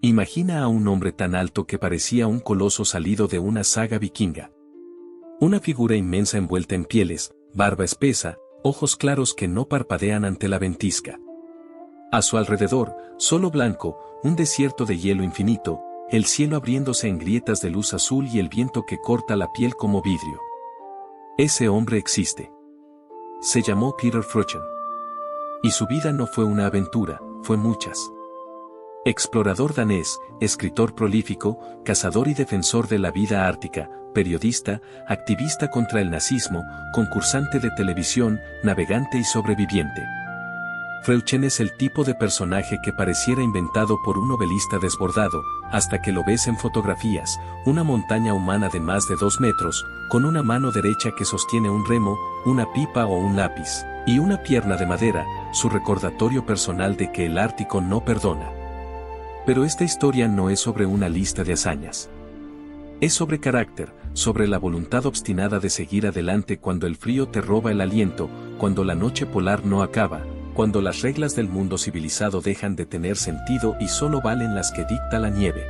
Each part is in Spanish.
Imagina a un hombre tan alto que parecía un coloso salido de una saga vikinga. Una figura inmensa envuelta en pieles, barba espesa, ojos claros que no parpadean ante la ventisca. A su alrededor, solo blanco, un desierto de hielo infinito, el cielo abriéndose en grietas de luz azul y el viento que corta la piel como vidrio. Ese hombre existe. Se llamó Peter Freuchen. Y su vida no fue una aventura, fue muchas. Explorador danés, escritor prolífico, cazador y defensor de la vida ártica, periodista, activista contra el nazismo, concursante de televisión, navegante y sobreviviente. Freuchen es el tipo de personaje que pareciera inventado por un novelista desbordado, hasta que lo ves en fotografías, una montaña humana de más de 2 metros, con una mano derecha que sostiene un remo, una pipa o un lápiz, y una pierna de madera, su recordatorio personal de que el Ártico no perdona. Pero esta historia no es sobre una lista de hazañas. Es sobre carácter, sobre la voluntad obstinada de seguir adelante cuando el frío te roba el aliento, cuando la noche polar no acaba, cuando las reglas del mundo civilizado dejan de tener sentido y solo valen las que dicta la nieve.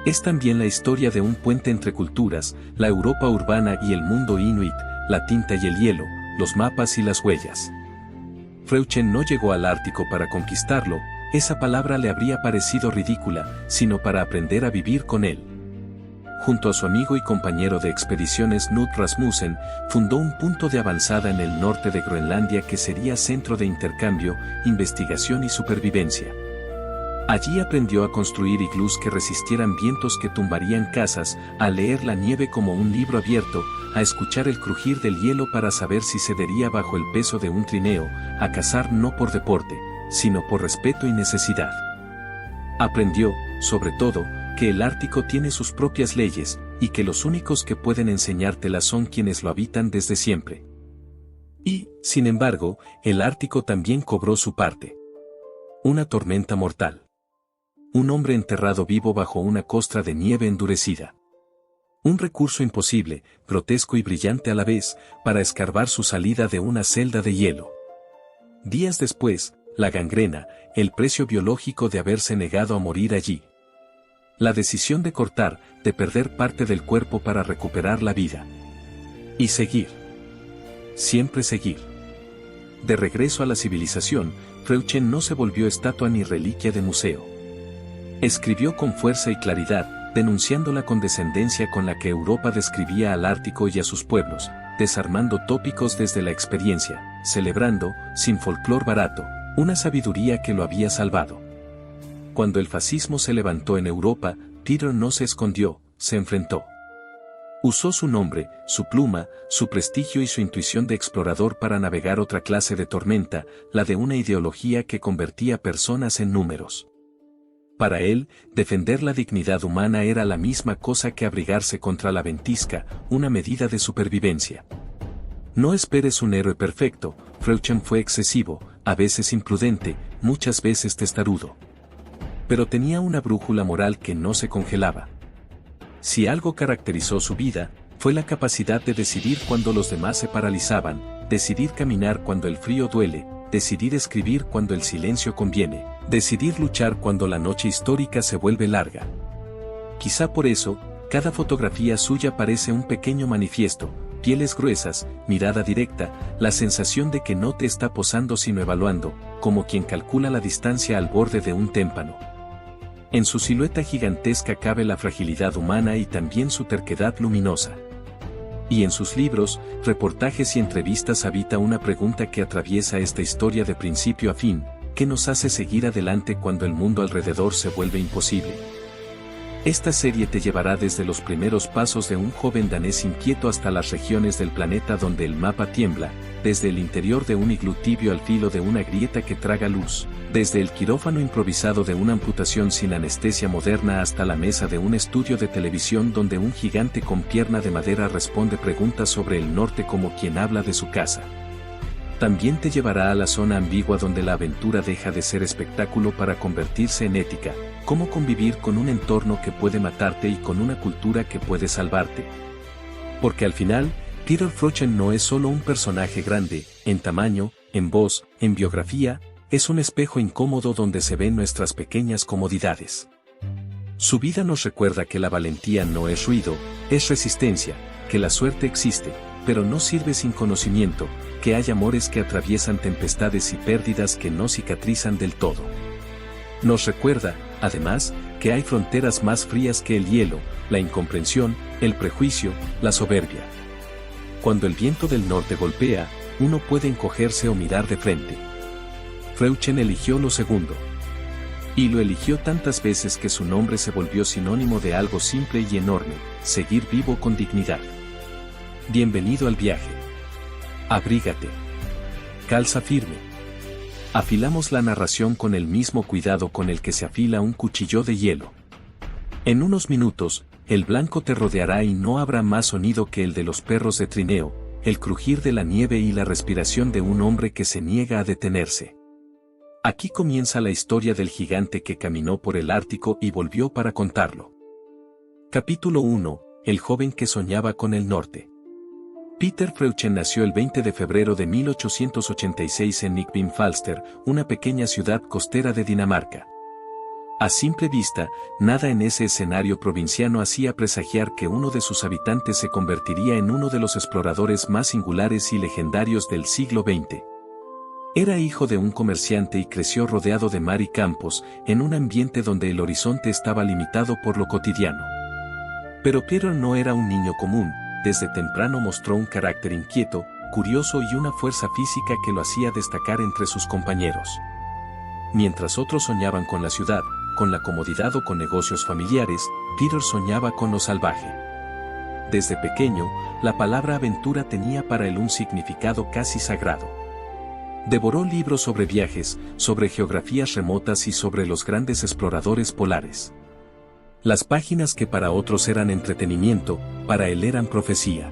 Es también la historia de un puente entre culturas, la Europa urbana y el mundo inuit, la tinta y el hielo, los mapas y las huellas. Freuchen no llegó al Ártico para conquistarlo, esa palabra le habría parecido ridícula, sino para aprender a vivir con él. Junto a su amigo y compañero de expediciones Knud Rasmussen, fundó un punto de avanzada en el norte de Groenlandia que sería centro de intercambio, investigación y supervivencia. Allí aprendió a construir iglús que resistieran vientos que tumbarían casas, a leer la nieve como un libro abierto, a escuchar el crujir del hielo para saber si cedería bajo el peso de un trineo, a cazar no por deporte, sino por respeto y necesidad. Aprendió, sobre todo, que el Ártico tiene sus propias leyes, y que los únicos que pueden enseñártelas son quienes lo habitan desde siempre. Y, sin embargo, el Ártico también cobró su parte. Una tormenta mortal. Un hombre enterrado vivo bajo una costra de nieve endurecida. Un recurso imposible, grotesco y brillante a la vez, para escarbar su salida de una celda de hielo. Días después, la gangrena, el precio biológico de haberse negado a morir allí. La decisión de cortar, de perder parte del cuerpo para recuperar la vida. Y seguir. Siempre seguir. De regreso a la civilización, Freuchen no se volvió estatua ni reliquia de museo. Escribió con fuerza y claridad, denunciando la condescendencia con la que Europa describía al Ártico y a sus pueblos, desarmando tópicos desde la experiencia, celebrando, sin folclor barato, una sabiduría que lo había salvado. Cuando el fascismo se levantó en Europa, Peter no se escondió, se enfrentó. Usó su nombre, su pluma, su prestigio y su intuición de explorador para navegar otra clase de tormenta, la de una ideología que convertía personas en números. Para él, defender la dignidad humana era la misma cosa que abrigarse contra la ventisca, una medida de supervivencia. No esperes un héroe perfecto, Freuchen fue excesivo, a veces imprudente, muchas veces testarudo. Pero tenía una brújula moral que no se congelaba. Si algo caracterizó su vida, fue la capacidad de decidir cuando los demás se paralizaban, decidir caminar cuando el frío duele, decidir escribir cuando el silencio conviene, decidir luchar cuando la noche histórica se vuelve larga. Quizá por eso, cada fotografía suya parece un pequeño manifiesto, pieles gruesas, mirada directa, la sensación de que no te está posando sino evaluando, como quien calcula la distancia al borde de un témpano. En su silueta gigantesca cabe la fragilidad humana y también su terquedad luminosa. Y en sus libros, reportajes y entrevistas habita una pregunta que atraviesa esta historia de principio a fin: ¿qué nos hace seguir adelante cuando el mundo alrededor se vuelve imposible? Esta serie te llevará desde los primeros pasos de un joven danés inquieto hasta las regiones del planeta donde el mapa tiembla, desde el interior de un iglú tibio al filo de una grieta que traga luz, desde el quirófano improvisado de una amputación sin anestesia moderna hasta la mesa de un estudio de televisión donde un gigante con pierna de madera responde preguntas sobre el norte como quien habla de su casa. También te llevará a la zona ambigua donde la aventura deja de ser espectáculo para convertirse en ética, cómo convivir con un entorno que puede matarte y con una cultura que puede salvarte. Porque al final, Peter Freuchen no es solo un personaje grande, en tamaño, en voz, en biografía, es un espejo incómodo donde se ven nuestras pequeñas comodidades. Su vida nos recuerda que la valentía no es ruido, es resistencia, que la suerte existe, pero no sirve sin conocimiento, que hay amores que atraviesan tempestades y pérdidas que no cicatrizan del todo. Nos recuerda, además, que hay fronteras más frías que el hielo, la incomprensión, el prejuicio, la soberbia. Cuando el viento del norte golpea, uno puede encogerse o mirar de frente. Freuchen eligió lo segundo. Y lo eligió tantas veces que su nombre se volvió sinónimo de algo simple y enorme: seguir vivo con dignidad. Bienvenido al viaje. Abrígate. Calza firme. Afilamos la narración con el mismo cuidado con el que se afila un cuchillo de hielo. En unos minutos, el blanco te rodeará y no habrá más sonido que el de los perros de trineo, el crujir de la nieve y la respiración de un hombre que se niega a detenerse. Aquí comienza la historia del gigante que caminó por el Ártico y volvió para contarlo. Capítulo 1. El joven que soñaba con el norte. Peter Freuchen nació el 20 de febrero de 1886 en Nykøbing Falster, una pequeña ciudad costera de Dinamarca. A simple vista, nada en ese escenario provinciano hacía presagiar que uno de sus habitantes se convertiría en uno de los exploradores más singulares y legendarios del siglo XX. Era hijo de un comerciante y creció rodeado de mar y campos, en un ambiente donde el horizonte estaba limitado por lo cotidiano. Pero Peter no era un niño común. Desde temprano mostró un carácter inquieto, curioso y una fuerza física que lo hacía destacar entre sus compañeros. Mientras otros soñaban con la ciudad, con la comodidad o con negocios familiares, Peter soñaba con lo salvaje. Desde pequeño, la palabra aventura tenía para él un significado casi sagrado. Devoró libros sobre viajes, sobre geografías remotas y sobre los grandes exploradores polares. Las páginas que para otros eran entretenimiento, para él eran profecía.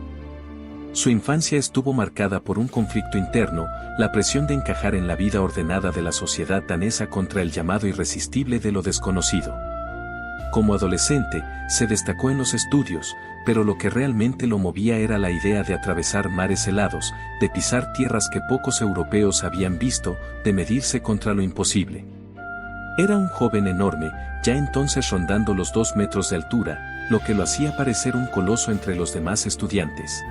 Su infancia estuvo marcada por un conflicto interno, la presión de encajar en la vida ordenada de la sociedad danesa contra el llamado irresistible de lo desconocido. Como adolescente, se destacó en los estudios, pero lo que realmente lo movía era la idea de atravesar mares helados, de pisar tierras que pocos europeos habían visto, de medirse contra lo imposible. Era un joven enorme, ya entonces rondando los 2 metros de altura, lo que lo hacía parecer un coloso entre los demás estudiantes.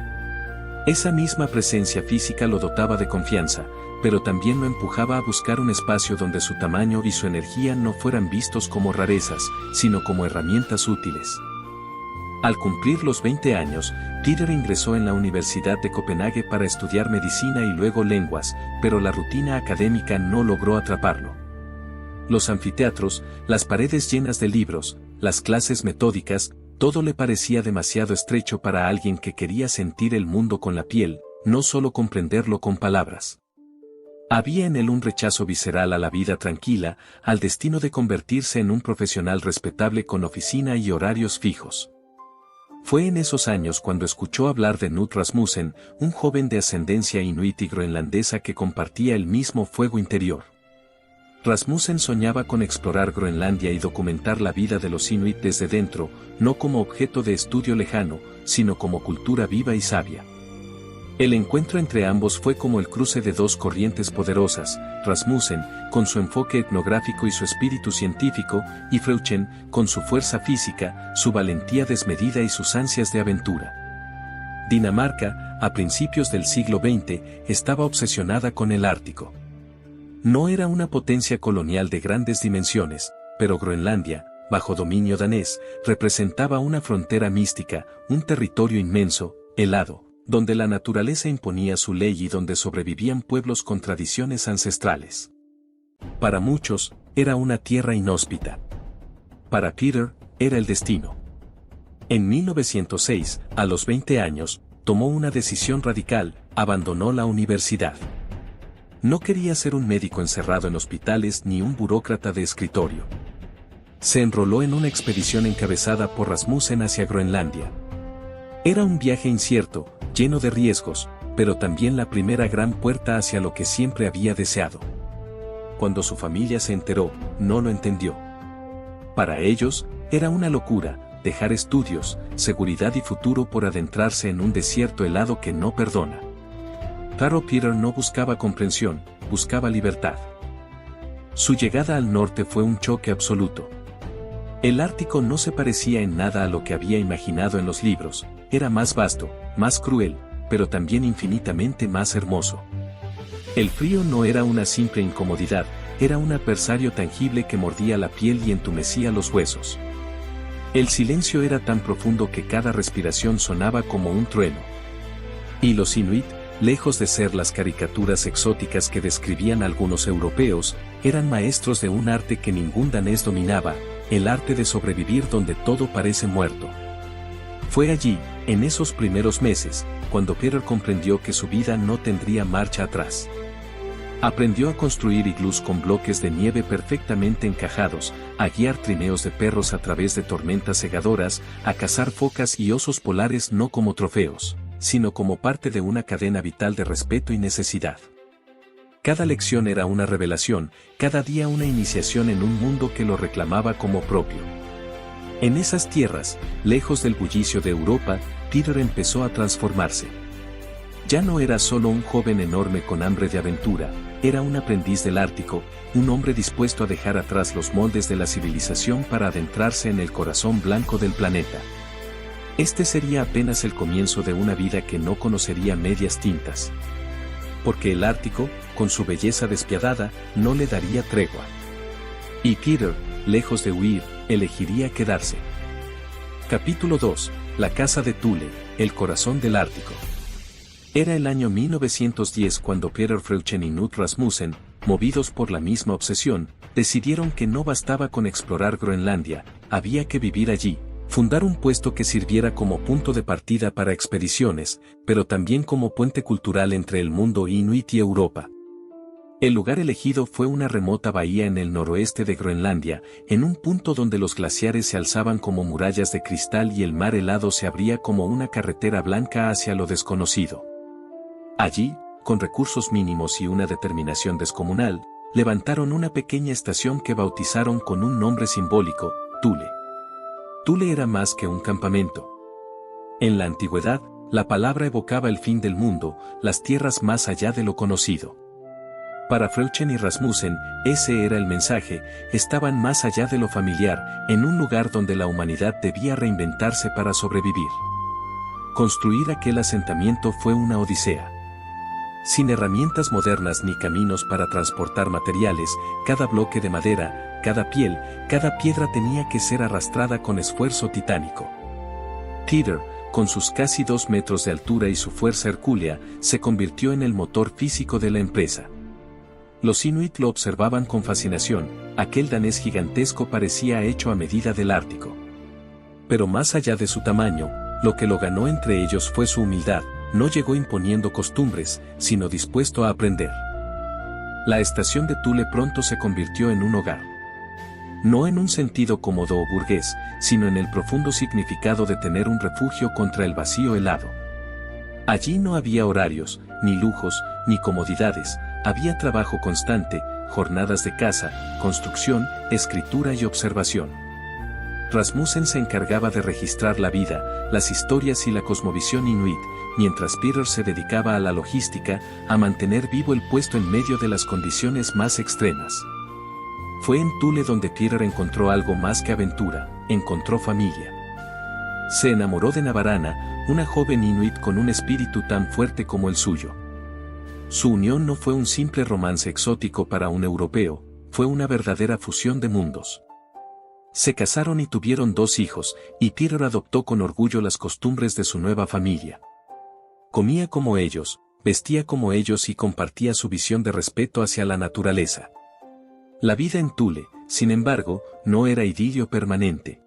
Esa misma presencia física lo dotaba de confianza, pero también lo empujaba a buscar un espacio donde su tamaño y su energía no fueran vistos como rarezas, sino como herramientas útiles. Al cumplir los 20 años, Peter ingresó en la Universidad de Copenhague para estudiar medicina y luego lenguas, pero la rutina académica no logró atraparlo. Los anfiteatros, las paredes llenas de libros, las clases metódicas, todo le parecía demasiado estrecho para alguien que quería sentir el mundo con la piel, no solo comprenderlo con palabras. Había en él un rechazo visceral a la vida tranquila, al destino de convertirse en un profesional respetable con oficina y horarios fijos. Fue en esos años cuando escuchó hablar de Knud Rasmussen, un joven de ascendencia inuit y groenlandesa que compartía el mismo fuego interior. Rasmussen soñaba con explorar Groenlandia y documentar la vida de los inuit desde dentro, no como objeto de estudio lejano, sino como cultura viva y sabia. El encuentro entre ambos fue como el cruce de dos corrientes poderosas, Rasmussen, con su enfoque etnográfico y su espíritu científico, y Freuchen, con su fuerza física, su valentía desmedida y sus ansias de aventura. Dinamarca, a principios del siglo XX, estaba obsesionada con el Ártico. No era una potencia colonial de grandes dimensiones, pero Groenlandia, bajo dominio danés, representaba una frontera mística, un territorio inmenso, helado, donde la naturaleza imponía su ley y donde sobrevivían pueblos con tradiciones ancestrales. Para muchos, era una tierra inhóspita. Para Peter, era el destino. En 1906, a los 20 años, tomó una decisión radical, abandonó la universidad. No quería ser un médico encerrado en hospitales ni un burócrata de escritorio. Se enroló en una expedición encabezada por Rasmussen hacia Groenlandia. Era un viaje incierto, lleno de riesgos, pero también la primera gran puerta hacia lo que siempre había deseado. Cuando su familia se enteró, no lo entendió. Para ellos, era una locura, dejar estudios, seguridad y futuro por adentrarse en un desierto helado que no perdona. Claro, Peter no buscaba comprensión, buscaba libertad. Su llegada al norte fue un choque absoluto. El Ártico no se parecía en nada a lo que había imaginado en los libros, era más vasto, más cruel, pero también infinitamente más hermoso. El frío no era una simple incomodidad, era un adversario tangible que mordía la piel y entumecía los huesos. El silencio era tan profundo que cada respiración sonaba como un trueno. Y los Inuit, lejos de ser las caricaturas exóticas que describían algunos europeos, eran maestros de un arte que ningún danés dominaba, el arte de sobrevivir donde todo parece muerto. Fue allí, en esos primeros meses, cuando Peter comprendió que su vida no tendría marcha atrás. Aprendió a construir iglús con bloques de nieve perfectamente encajados, a guiar trineos de perros a través de tormentas cegadoras, a cazar focas y osos polares no como trofeos, sino como parte de una cadena vital de respeto y necesidad. Cada lección era una revelación, cada día una iniciación en un mundo que lo reclamaba como propio. En esas tierras, lejos del bullicio de Europa, Peter empezó a transformarse. Ya no era solo un joven enorme con hambre de aventura, era un aprendiz del Ártico, un hombre dispuesto a dejar atrás los moldes de la civilización para adentrarse en el corazón blanco del planeta. Este sería apenas el comienzo de una vida que no conocería medias tintas. Porque el Ártico, con su belleza despiadada, no le daría tregua. Y Peter, lejos de huir, elegiría quedarse. Capítulo 2. La casa de Thule, el corazón del Ártico. Era el año 1910 cuando Peter Freuchen y Knut Rasmussen, movidos por la misma obsesión, decidieron que no bastaba con explorar Groenlandia, había que vivir allí, fundar un puesto que sirviera como punto de partida para expediciones, pero también como puente cultural entre el mundo inuit y Europa. El lugar elegido fue una remota bahía en el noroeste de Groenlandia, en un punto donde los glaciares se alzaban como murallas de cristal y el mar helado se abría como una carretera blanca hacia lo desconocido. Allí, con recursos mínimos y una determinación descomunal, levantaron una pequeña estación que bautizaron con un nombre simbólico, Thule. Thule era más que un campamento. En la antigüedad, la palabra evocaba el fin del mundo, las tierras más allá de lo conocido. Para Freuchen y Rasmussen, ese era el mensaje, estaban más allá de lo familiar, en un lugar donde la humanidad debía reinventarse para sobrevivir. Construir aquel asentamiento fue una odisea. Sin herramientas modernas ni caminos para transportar materiales, cada bloque de madera, cada piel, cada piedra tenía que ser arrastrada con esfuerzo titánico. Peter, con sus casi 2 metros de altura y su fuerza hercúlea, se convirtió en el motor físico de la empresa. Los Inuit lo observaban con fascinación, aquel danés gigantesco parecía hecho a medida del Ártico. Pero más allá de su tamaño, lo que lo ganó entre ellos fue su humildad, no llegó imponiendo costumbres, sino dispuesto a aprender. La estación de Thule pronto se convirtió en un hogar. No en un sentido cómodo o burgués, sino en el profundo significado de tener un refugio contra el vacío helado. Allí no había horarios, ni lujos, ni comodidades, había trabajo constante, jornadas de caza, construcción, escritura y observación. Rasmussen se encargaba de registrar la vida, las historias y la cosmovisión inuit, mientras Peter se dedicaba a la logística, a mantener vivo el puesto en medio de las condiciones más extremas. Fue en Thule donde Peter encontró algo más que aventura, encontró familia. Se enamoró de Navarana, una joven inuit con un espíritu tan fuerte como el suyo. Su unión no fue un simple romance exótico para un europeo, fue una verdadera fusión de mundos. Se casaron y tuvieron 2 hijos, y Peter adoptó con orgullo las costumbres de su nueva familia. Comía como ellos, vestía como ellos y compartía su visión de respeto hacia la naturaleza. La vida en Thule, sin embargo, no era idilio permanente.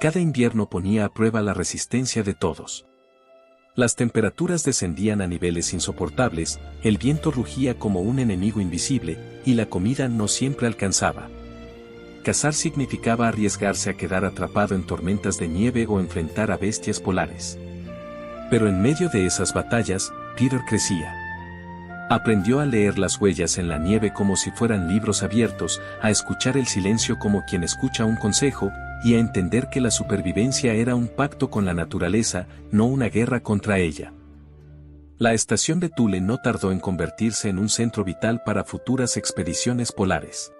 Cada invierno ponía a prueba la resistencia de todos. Las temperaturas descendían a niveles insoportables, el viento rugía como un enemigo invisible, y la comida no siempre alcanzaba. Cazar significaba arriesgarse a quedar atrapado en tormentas de nieve o enfrentar a bestias polares. Pero en medio de esas batallas, Peter crecía. Aprendió a leer las huellas en la nieve como si fueran libros abiertos, a escuchar el silencio como quien escucha un consejo, y a entender que la supervivencia era un pacto con la naturaleza, no una guerra contra ella. La estación de Thule no tardó en convertirse en un centro vital para futuras expediciones polares.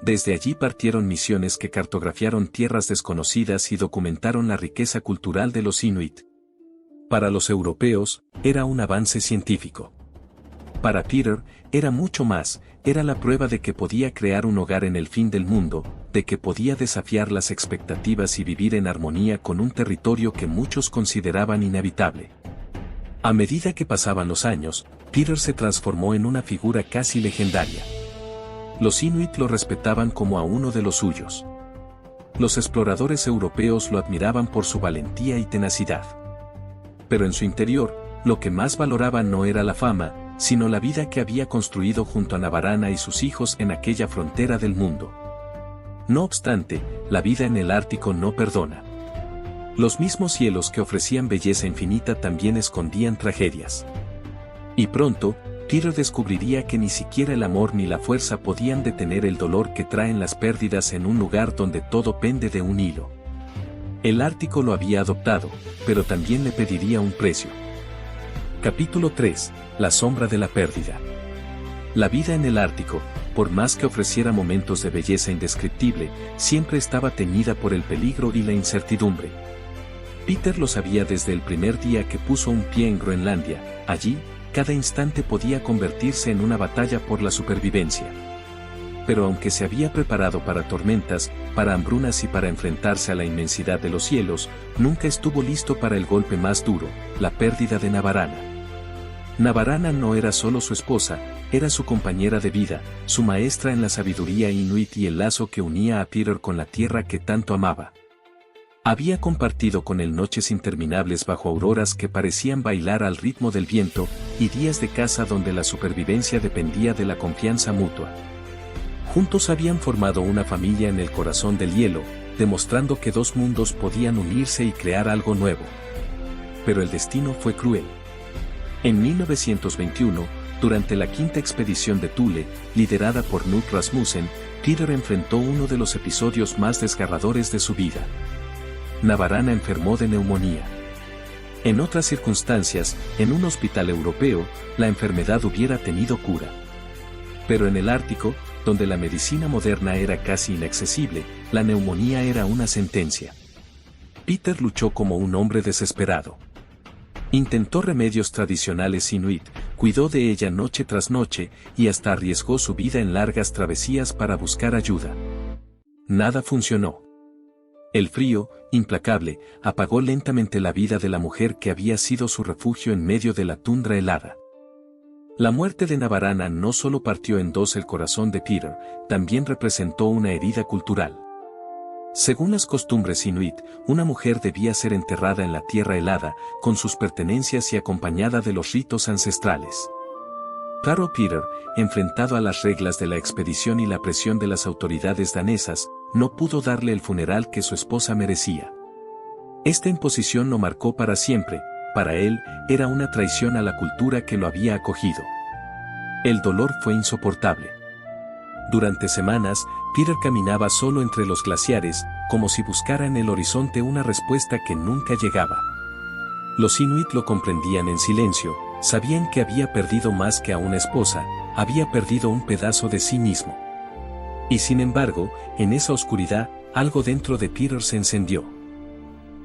Desde allí partieron misiones que cartografiaron tierras desconocidas y documentaron la riqueza cultural de los Inuit. Para los europeos, era un avance científico. Para Peter, era mucho más, era la prueba de que podía crear un hogar en el fin del mundo, de que podía desafiar las expectativas y vivir en armonía con un territorio que muchos consideraban inhabitable. A medida que pasaban los años, Peter se transformó en una figura casi legendaria. Los Inuit lo respetaban como a uno de los suyos. Los exploradores europeos lo admiraban por su valentía y tenacidad. Pero en su interior, lo que más valoraba no era la fama, sino la vida que había construido junto a Navarana y sus hijos en aquella frontera del mundo. No obstante, la vida en el Ártico no perdona. Los mismos cielos que ofrecían belleza infinita también escondían tragedias. Y pronto, Peter descubriría que ni siquiera el amor ni la fuerza podían detener el dolor que traen las pérdidas en un lugar donde todo pende de un hilo. El Ártico lo había adoptado, pero también le pediría un precio. Capítulo 3. La sombra de la pérdida. La vida en el Ártico, por más que ofreciera momentos de belleza indescriptible, siempre estaba teñida por el peligro y la incertidumbre. Peter lo sabía desde el primer día que puso un pie en Groenlandia. Allí, cada instante podía convertirse en una batalla por la supervivencia. Pero aunque se había preparado para tormentas, para hambrunas y para enfrentarse a la inmensidad de los cielos, nunca estuvo listo para el golpe más duro, la pérdida de Navarana. Navarana no era solo su esposa, era su compañera de vida, su maestra en la sabiduría inuit y el lazo que unía a Peter con la tierra que tanto amaba. Había compartido con él noches interminables bajo auroras que parecían bailar al ritmo del viento, y días de caza donde la supervivencia dependía de la confianza mutua. Juntos habían formado una familia en el corazón del hielo, demostrando que dos mundos podían unirse y crear algo nuevo. Pero el destino fue cruel. En 1921, durante la quinta expedición de Thule, liderada por Knut Rasmussen, Peter enfrentó uno de los episodios más desgarradores de su vida. Navarana enfermó de neumonía. En otras circunstancias, en un hospital europeo, la enfermedad hubiera tenido cura. Pero en el Ártico, donde la medicina moderna era casi inaccesible, la neumonía era una sentencia. Peter luchó como un hombre desesperado. Intentó remedios tradicionales inuit, cuidó de ella noche tras noche, y hasta arriesgó su vida en largas travesías para buscar ayuda. Nada funcionó. El frío, implacable, apagó lentamente la vida de la mujer que había sido su refugio en medio de la tundra helada. La muerte de Navarana no solo partió en dos el corazón de Peter, también representó una herida cultural. Según las costumbres inuit, una mujer debía ser enterrada en la tierra helada, con sus pertenencias y acompañada de los ritos ancestrales. Claro, Peter, enfrentado a las reglas de la expedición y la presión de las autoridades danesas, no pudo darle el funeral que su esposa merecía. Esta imposición lo marcó para siempre, para él, era una traición a la cultura que lo había acogido. El dolor fue insoportable. Durante semanas, Peter caminaba solo entre los glaciares, como si buscara en el horizonte una respuesta que nunca llegaba. Los inuit lo comprendían en silencio, sabían que había perdido más que a una esposa, había perdido un pedazo de sí mismo. Y sin embargo, en esa oscuridad, algo dentro de Peter se encendió.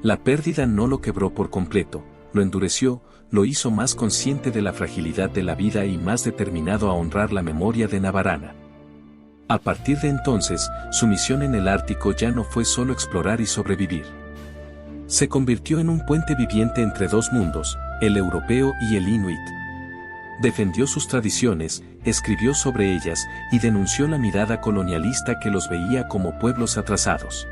La pérdida no lo quebró por completo, lo endureció, lo hizo más consciente de la fragilidad de la vida y más determinado a honrar la memoria de Navarana. A partir de entonces, su misión en el Ártico ya no fue solo explorar y sobrevivir. Se convirtió en un puente viviente entre dos mundos, el europeo y el inuit. Defendió sus tradiciones, escribió sobre ellas y denunció la mirada colonialista que los veía como pueblos atrasados.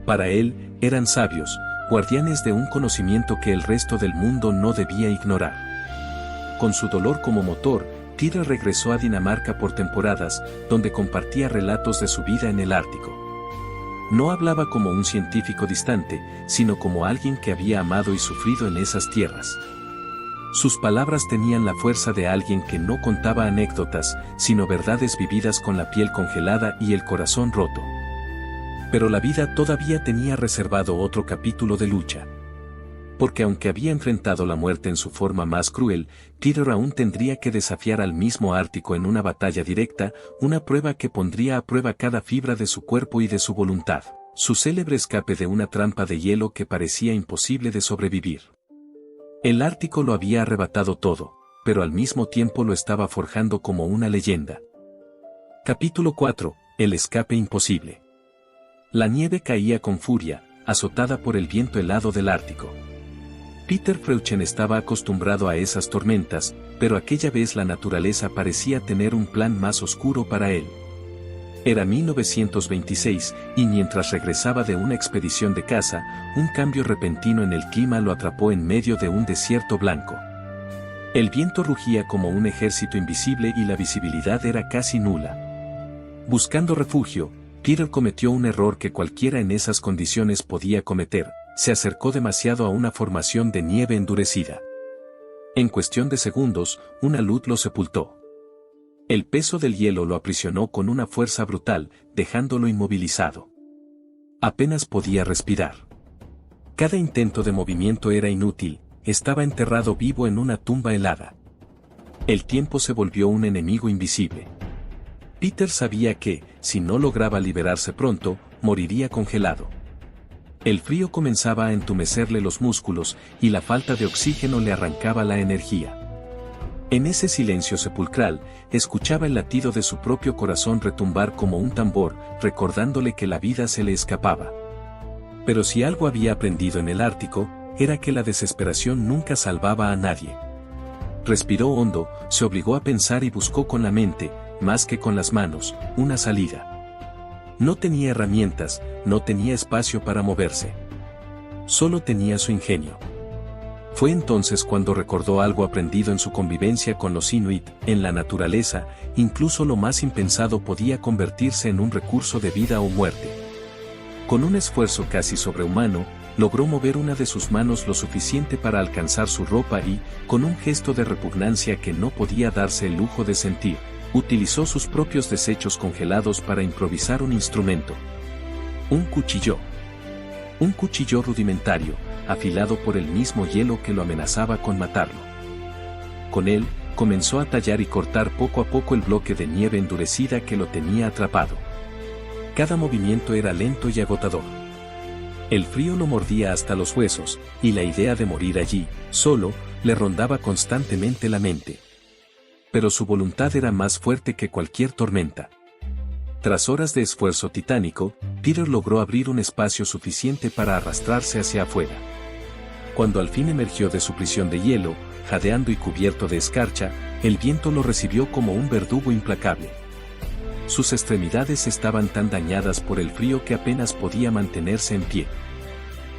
Para él, eran sabios, guardianes de un conocimiento que el resto del mundo no debía ignorar. Con su dolor como motor, Peter regresó a Dinamarca por temporadas, donde compartía relatos de su vida en el Ártico. No hablaba como un científico distante, sino como alguien que había amado y sufrido en esas tierras. Sus palabras tenían la fuerza de alguien que no contaba anécdotas, sino verdades vividas con la piel congelada y el corazón roto. Pero la vida todavía tenía reservado otro capítulo de lucha. Porque aunque había enfrentado la muerte en su forma más cruel, Peter aún tendría que desafiar al mismo Ártico en una batalla directa, una prueba que pondría a prueba cada fibra de su cuerpo y de su voluntad, su célebre escape de una trampa de hielo que parecía imposible de sobrevivir. El Ártico lo había arrebatado todo, pero al mismo tiempo lo estaba forjando como una leyenda. Capítulo 4. El escape imposible. La nieve caía con furia, azotada por el viento helado del Ártico. Peter Freuchen estaba acostumbrado a esas tormentas, pero aquella vez la naturaleza parecía tener un plan más oscuro para él. Era 1926, y mientras regresaba de una expedición de caza, un cambio repentino en el clima lo atrapó en medio de un desierto blanco. El viento rugía como un ejército invisible y la visibilidad era casi nula. Buscando refugio, Peter cometió un error que cualquiera en esas condiciones podía cometer: se acercó demasiado a una formación de nieve endurecida. En cuestión de segundos, una luz lo sepultó. El peso del hielo lo aprisionó con una fuerza brutal, dejándolo inmovilizado. Apenas podía respirar. Cada intento de movimiento era inútil, estaba enterrado vivo en una tumba helada. El tiempo se volvió un enemigo invisible. Peter sabía que, si no lograba liberarse pronto, moriría congelado. El frío comenzaba a entumecerle los músculos, y la falta de oxígeno le arrancaba la energía. En ese silencio sepulcral, escuchaba el latido de su propio corazón retumbar como un tambor, recordándole que la vida se le escapaba. Pero si algo había aprendido en el Ártico, era que la desesperación nunca salvaba a nadie. Respiró hondo, se obligó a pensar y buscó con la mente, más que con las manos, una salida. No tenía herramientas, no tenía espacio para moverse. Solo tenía su ingenio. Fue entonces cuando recordó algo aprendido en su convivencia con los Inuit: en la naturaleza, incluso lo más impensado podía convertirse en un recurso de vida o muerte. Con un esfuerzo casi sobrehumano, logró mover una de sus manos lo suficiente para alcanzar su ropa y, con un gesto de repugnancia que no podía darse el lujo de sentir, utilizó sus propios desechos congelados para improvisar un instrumento. Un cuchillo. Un cuchillo rudimentario, afilado por el mismo hielo que lo amenazaba con matarlo. Con él, comenzó a tallar y cortar poco a poco el bloque de nieve endurecida que lo tenía atrapado. Cada movimiento era lento y agotador. El frío lo mordía hasta los huesos, y la idea de morir allí, solo, le rondaba constantemente la mente. Pero su voluntad era más fuerte que cualquier tormenta. Tras horas de esfuerzo titánico, Peter logró abrir un espacio suficiente para arrastrarse hacia afuera. Cuando al fin emergió de su prisión de hielo, jadeando y cubierto de escarcha, el viento lo recibió como un verdugo implacable. Sus extremidades estaban tan dañadas por el frío que apenas podía mantenerse en pie.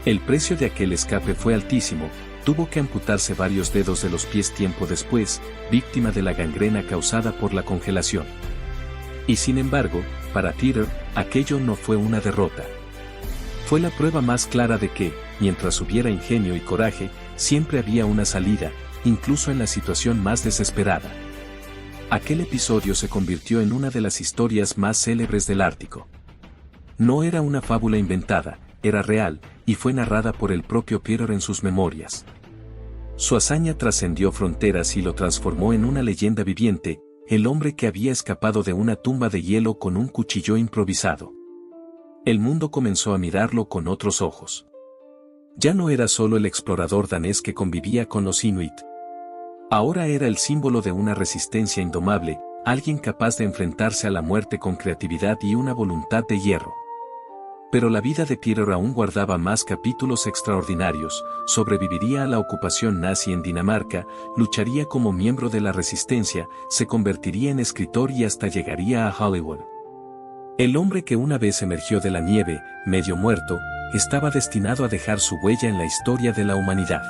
El precio de aquel escape fue altísimo. Tuvo que amputarse varios dedos de los pies tiempo después, víctima de la gangrena causada por la congelación. Y sin embargo, para Peter, aquello no fue una derrota. Fue la prueba más clara de que, mientras hubiera ingenio y coraje, siempre había una salida, incluso en la situación más desesperada. Aquel episodio se convirtió en una de las historias más célebres del Ártico. No era una fábula inventada, era real, y fue narrada por el propio Peter en sus memorias. Su hazaña trascendió fronteras y lo transformó en una leyenda viviente: el hombre que había escapado de una tumba de hielo con un cuchillo improvisado. El mundo comenzó a mirarlo con otros ojos. Ya no era solo el explorador danés que convivía con los Inuit. Ahora era el símbolo de una resistencia indomable, alguien capaz de enfrentarse a la muerte con creatividad y una voluntad de hierro. Pero la vida de Peter aún guardaba más capítulos extraordinarios. Sobreviviría a la ocupación nazi en Dinamarca, lucharía como miembro de la resistencia, se convertiría en escritor y hasta llegaría a Hollywood. El hombre que una vez emergió de la nieve, medio muerto, estaba destinado a dejar su huella en la historia de la humanidad.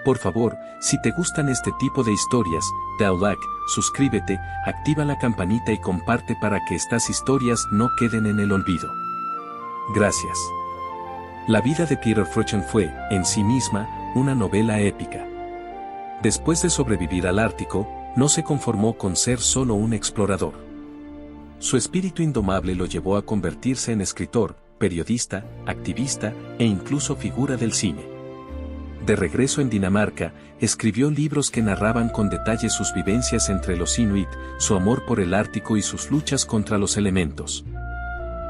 Por favor, si te gustan este tipo de historias, da like, suscríbete, activa la campanita y comparte para que estas historias no queden en el olvido. Gracias. La vida de Peter Freuchen fue, en sí misma, una novela épica. Después de sobrevivir al Ártico, no se conformó con ser solo un explorador. Su espíritu indomable lo llevó a convertirse en escritor, periodista, activista e incluso figura del cine. de regreso en Dinamarca, escribió libros que narraban con detalle sus vivencias entre los Inuit, su amor por el Ártico y sus luchas contra los elementos.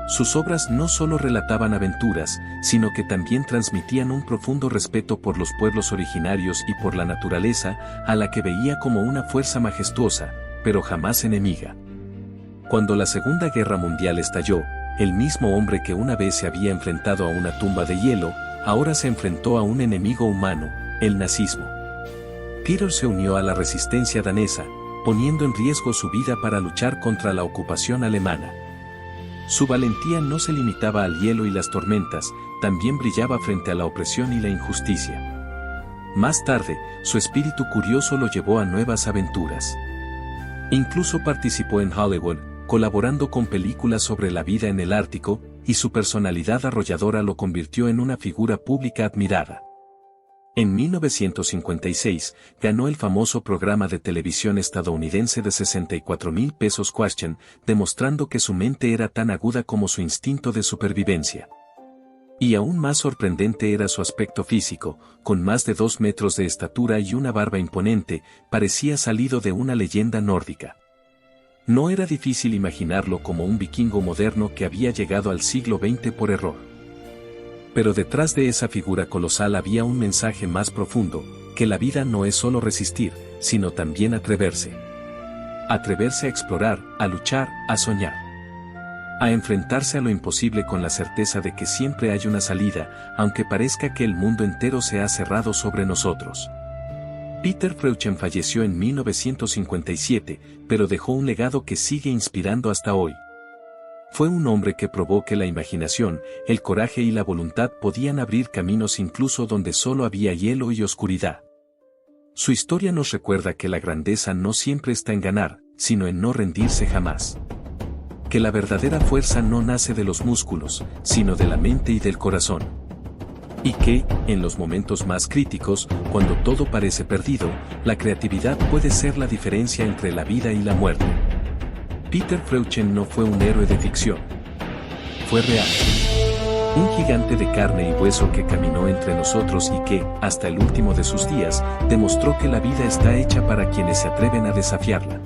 Sus obras no solo relataban aventuras, sino que también transmitían un profundo respeto por los pueblos originarios y por la naturaleza, a la que veía como una fuerza majestuosa, pero jamás enemiga. Cuando la Segunda Guerra Mundial estalló, el mismo hombre que una vez se había enfrentado a una tumba de hielo, ahora se enfrentó a un enemigo humano, el nazismo. Peter se unió a la resistencia danesa, poniendo en riesgo su vida para luchar contra la ocupación alemana. Su valentía no se limitaba al hielo y las tormentas, también brillaba frente a la opresión y la injusticia. Más tarde, su espíritu curioso lo llevó a nuevas aventuras. Incluso participó en Hollywood, colaborando con películas sobre la vida en el Ártico, y su personalidad arrolladora lo convirtió en una figura pública admirada. En 1956, ganó el famoso programa de televisión estadounidense de $64,000 Question, demostrando que su mente era tan aguda como su instinto de supervivencia. Y aún más sorprendente era su aspecto físico, con más de 2 metros de estatura y una barba imponente, parecía salido de una leyenda nórdica. No era difícil imaginarlo como un vikingo moderno que había llegado al siglo XX por error. Pero detrás de esa figura colosal había un mensaje más profundo, que la vida no es solo resistir, sino también atreverse. Atreverse a explorar, a luchar, a soñar. A enfrentarse a lo imposible con la certeza de que siempre hay una salida, aunque parezca que el mundo entero se ha cerrado sobre nosotros. Peter Freuchen falleció en 1957, pero dejó un legado que sigue inspirando hasta hoy. Fue un hombre que probó que la imaginación, el coraje y la voluntad podían abrir caminos incluso donde solo había hielo y oscuridad. Su historia nos recuerda que la grandeza no siempre está en ganar, sino en no rendirse jamás. Que la verdadera fuerza no nace de los músculos, sino de la mente y del corazón. Y que, en los momentos más críticos, cuando todo parece perdido, la creatividad puede ser la diferencia entre la vida y la muerte. Peter Freuchen no fue un héroe de ficción. Fue real. Un gigante de carne y hueso que caminó entre nosotros y que, hasta el último de sus días, demostró que la vida está hecha para quienes se atreven a desafiarla.